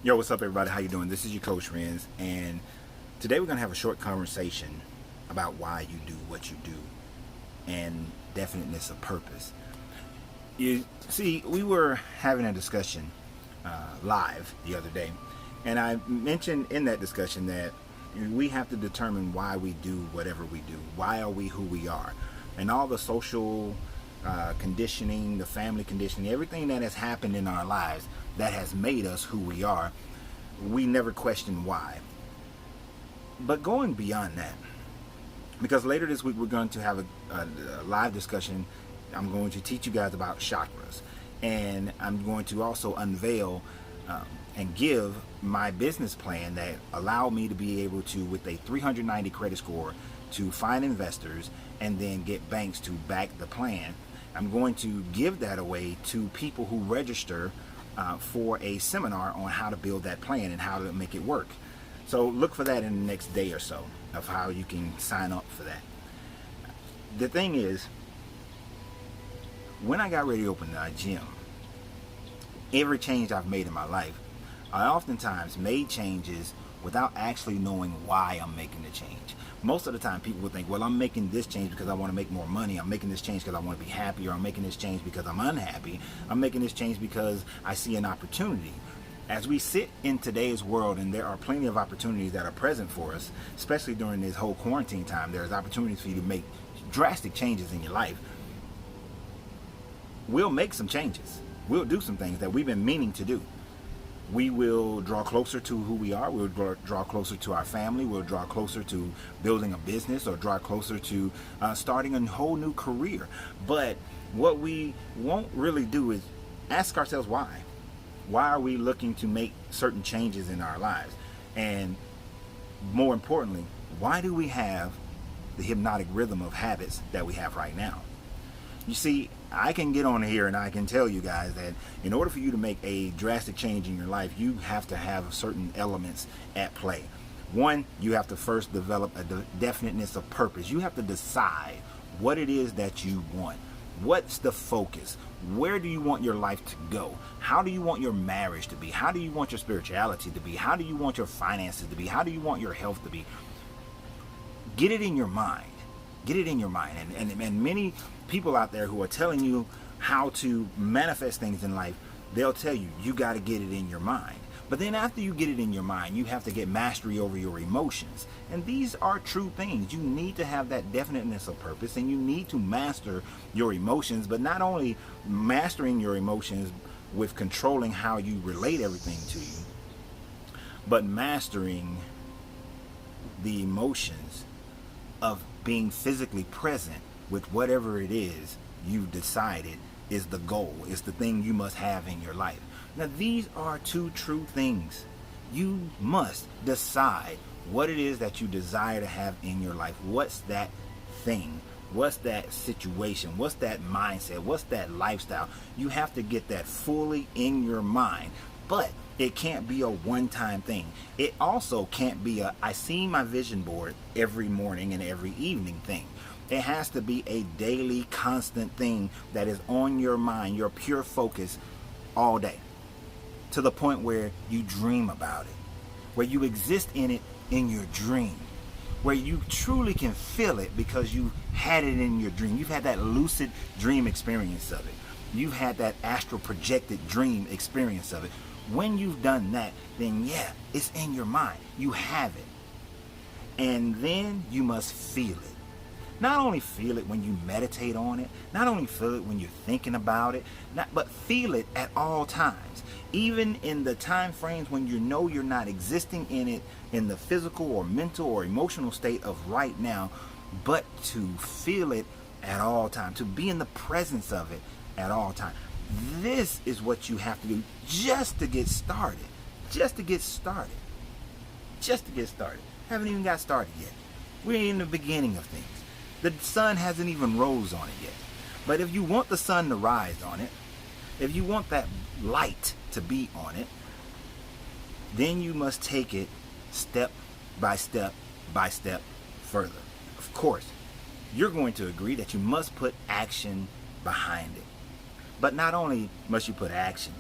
Yo, what's up, everybody? How you doing? This is your coach, Renz, and today we're gonna have a short conversation about why you do what you do and definiteness of purpose. You see, we were having a discussion live the other day, and I mentioned in that discussion that we have to determine why we do whatever we do. Why are we who we are? And all the social conditioning, the family conditioning, everything that has happened in our lives that has made us who we are, we never question why. But going beyond that, because later this week we're going to have a live discussion. I'm going to teach you guys about chakras, and I'm going to also unveil and give my business plan that allow me to be able to, with a 390 credit score, to find investors and then get banks to back the plan. I'm going to give that away to people who register for a seminar on how to build that plan and how to make it work. So look for that in the next day or so of how you can sign up for that. The thing is, when I got ready to open the gym, every change I've made in my life, I oftentimes made changes without actually knowing why I'm making the change. Most of the time people will think, well, I'm making this change because I want to make more money. I'm making this change because I want to be happier. I'm making this change because I'm unhappy. I'm making this change because I see an opportunity. As we sit in today's world, and there are plenty of opportunities that are present for us, especially during this whole quarantine time, there's opportunities for you to make drastic changes in your life. We'll make some changes. We'll do some things that we've been meaning to do. We will draw closer to who we are. We'll draw closer to our family. We'll draw closer to building a business, or draw closer to starting a whole new career. But what we won't really do is ask ourselves why. Why are we looking to make certain changes in our lives? And more importantly, why do we have the hypnotic rhythm of habits that we have right now? You see, I can get on here and I can tell you guys that in order for you to make a drastic change in your life, you have to have certain elements at play. One, you have to first develop a definiteness of purpose. You have to decide what it is that you want. What's the focus? Where do you want your life to go? How do you want your marriage to be? How do you want your spirituality to be? How do you want your finances to be? How do you want your health to be? Get it in your mind. Get it in your mind. And many people out there who are telling you how to manifest things in life, they'll tell you, you got to get it in your mind. But then after you get it in your mind, you have to get mastery over your emotions. And these are true things. You need to have that definiteness of purpose, and you need to master your emotions, but not only mastering your emotions with controlling how you relate everything to you, but mastering the emotions of being physically present with whatever it is you've decided is the goal, is the thing you must have in your life. Now, these are two true things. You must decide what it is that you desire to have in your life. What's that thing? What's that situation? What's that mindset? What's that lifestyle? You have to get that fully in your mind. But it can't be a one-time thing. It also can't be a I see my vision board every morning and every evening thing. It has to be a daily, constant thing that is on your mind, your pure focus all day, to the point where you dream about it, where you exist in it in your dream, where you truly can feel it because you had it in your dream. You've had that lucid dream experience of it. You've had that astral projected dream experience of it. When you've done that, then yeah, it's in your mind. You have it. And then you must feel it. Not only feel it when you meditate on it, not only feel it when you're thinking about it, but feel it at all times. Even in the time frames when you know you're not existing in it in the physical or mental or emotional state of right now, but to feel it at all times, to be in the presence of it at all times. This is what you have to do just to get started. Just to get started. Just to get started. Haven't even got started yet. We're in the beginning of things. The sun hasn't even rose on it yet. But if you want the sun to rise on it, if you want that light to be on it, then you must take it step by step by step further. Of course, you're going to agree that you must put action behind it. But not only must you put action,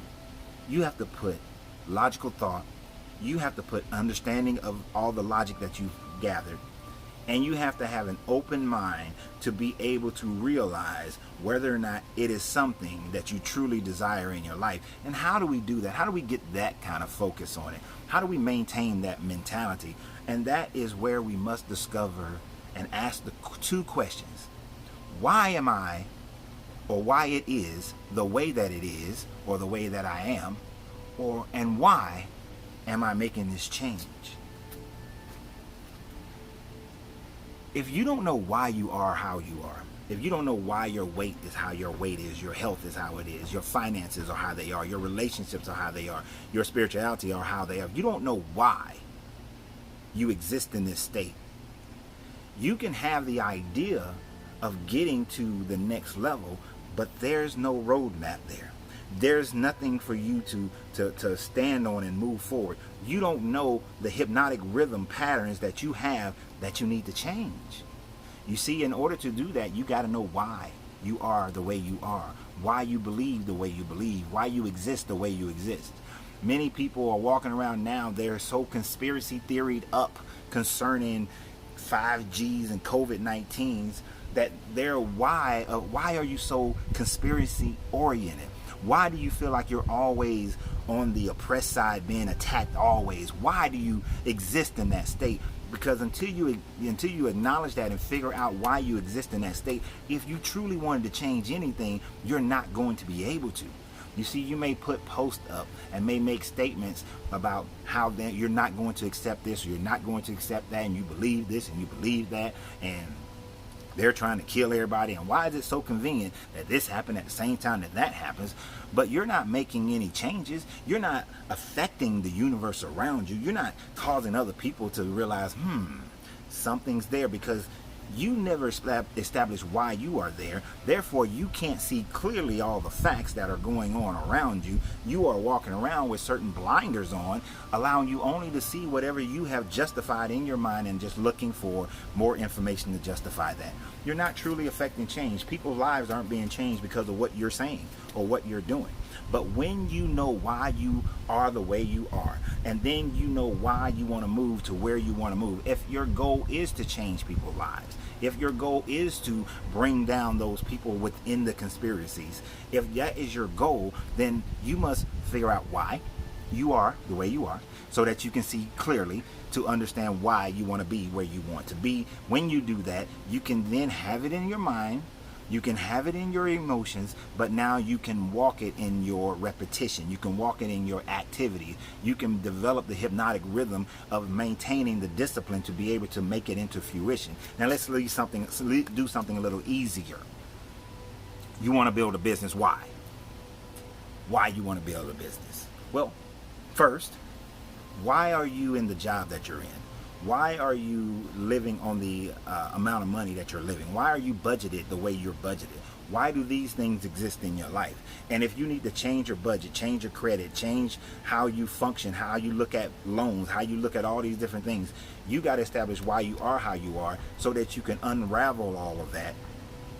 you have to put logical thought. You have to put understanding of all the logic that you've gathered, and you have to have an open mind to be able to realize whether or not it is something that you truly desire in your life. And how do we do that? How do we get that kind of focus on it? How do we maintain that mentality? And that is where we must discover and ask the two questions. Why am I, or why it is the way that it is, or the way that I am, and why am I making this change? If you don't know why you are how you are, if you don't know why your weight is how your weight is, your health is how it is, your finances are how they are, your relationships are how they are, your spirituality are how they are, if you don't know why you exist in this state, you can have the idea of getting to the next level, but there's no roadmap there. There's nothing for you to stand on and move forward. You don't know the hypnotic rhythm patterns that you have that you need to change. You see, in order to do that, you got to know why you are the way you are, why you believe the way you believe, why you exist the way you exist. Many people are walking around now, they're so conspiracy theoried up concerning 5Gs and COVID-19s that they're why are you so conspiracy oriented? Why do you feel like you're always on the oppressed side, being attacked always? Why do you exist in that state? Because until you acknowledge that and figure out why you exist in that state, if you truly wanted to change anything, you're not going to be able to. You see, you may put posts up and may make statements about how that you're not going to accept this or you're not going to accept that, and you believe this and you believe that, and they're trying to kill everybody, and why is it so convenient that this happened at the same time that that happens? But you're not making any changes. You're not affecting the universe around you. You're not causing other people to realize, something's there, because you never establish why you are there. Therefore, you can't see clearly all the facts that are going on around you. You are walking around with certain blinders on, allowing you only to see whatever you have justified in your mind and just looking for more information to justify that. You're not truly affecting change. People's lives aren't being changed because of what you're saying or what you're doing. But when you know why you are the way you are, and then you know why you want to move to where you want to move, if your goal is to change people's lives, if your goal is to bring down those people within the conspiracies, if that is your goal, then you must figure out why you are the way you are, so that you can see clearly to understand why you want to be where you want to be. When you do that, you can then have it in your mind, you can have it in your emotions, but now you can walk it in your repetition. You can walk it in your activity. You can develop the hypnotic rhythm of maintaining the discipline to be able to make it into fruition. Now let's do something a little easier. You want to build a business. Why? Why you want to build a business? Well, first, why are you in the job that you're in? Why are you living on the amount of money that you're living? Why are you budgeted the way you're budgeted? Why do these things exist in your life? And if you need to change your budget, change your credit, change how you function, how you look at loans, how you look at all these different things, you got to establish why you are how you are, so that you can unravel all of that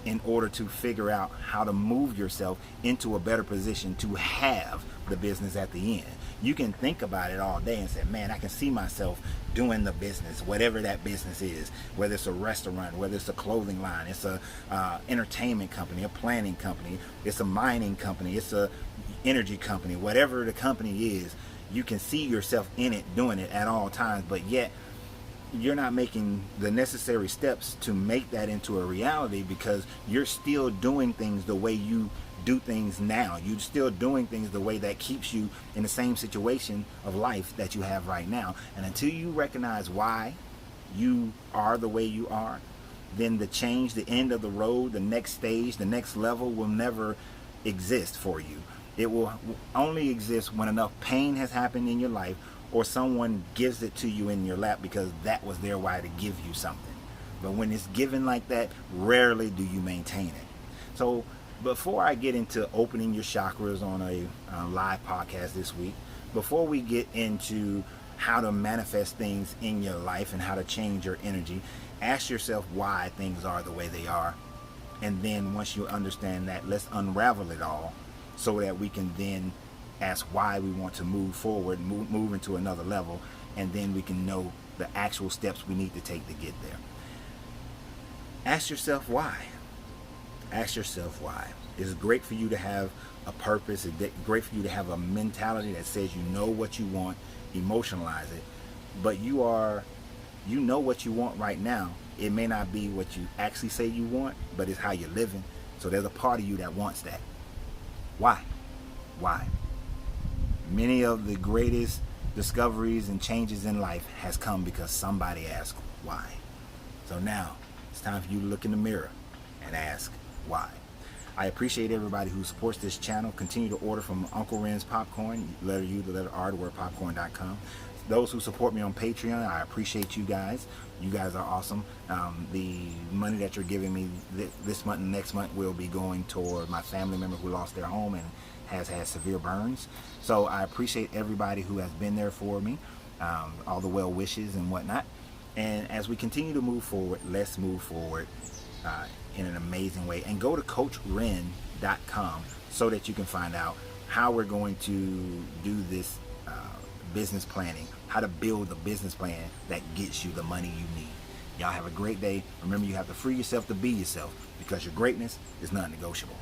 in order to figure out how to move yourself into a better position to have the business at the end. You can think about it all day and say, man, I can see myself doing the business, whatever that business is, whether it's a restaurant, whether it's a clothing line, it's a entertainment company, a planning company, it's a mining company, it's a energy company, whatever the company is, you can see yourself in it, doing it at all times, but yet you're not making the necessary steps to make that into a reality, because you're still doing things the way you do things now. You're still doing things the way that keeps you in the same situation of life that you have right now. And until you recognize why you are the way you are, then the change, the end of the road, the next stage, the next level will never exist for you. It will only exist when enough pain has happened in your life, or someone gives it to you in your lap because that was their way to give you something. But when it's given like that, rarely do you maintain it. So before I get into opening your chakras on a live podcast this week, before we get into how to manifest things in your life and how to change your energy, ask yourself why things are the way they are. And then once you understand that, let's unravel it all so that we can then ask why we want to move forward, move into another level, and then we can know the actual steps we need to take to get there. Ask yourself why. Ask yourself why. It's great for you to have a purpose. It's great for you to have a mentality that says you know what you want, emotionalize it, but you know what you want right now. It may not be what you actually say you want, but it's how you're living. So there's a part of you that wants that. Why? Why? Many of the greatest discoveries and changes in life has come because somebody asked why. So now it's time for you to look in the mirror and ask why. I appreciate everybody who supports this channel. Continue to order from Uncle Ren's Popcorn, letter U, the letter R, the word popcorn.com. Those who support me on Patreon, I appreciate you guys. You guys are awesome. The money that you're giving me this month and next month will be going toward my family member who lost their home and has had severe burns. So I appreciate everybody who has been there for me, all the well wishes and whatnot. And as we continue to move forward, let's move forward in an amazing way. And go to CoachRen.com so that you can find out how we're going to do this business planning, how to build a business plan that gets you the money you need. Y'all have a great day. Remember, you have to free yourself to be yourself, because your greatness is non-negotiable.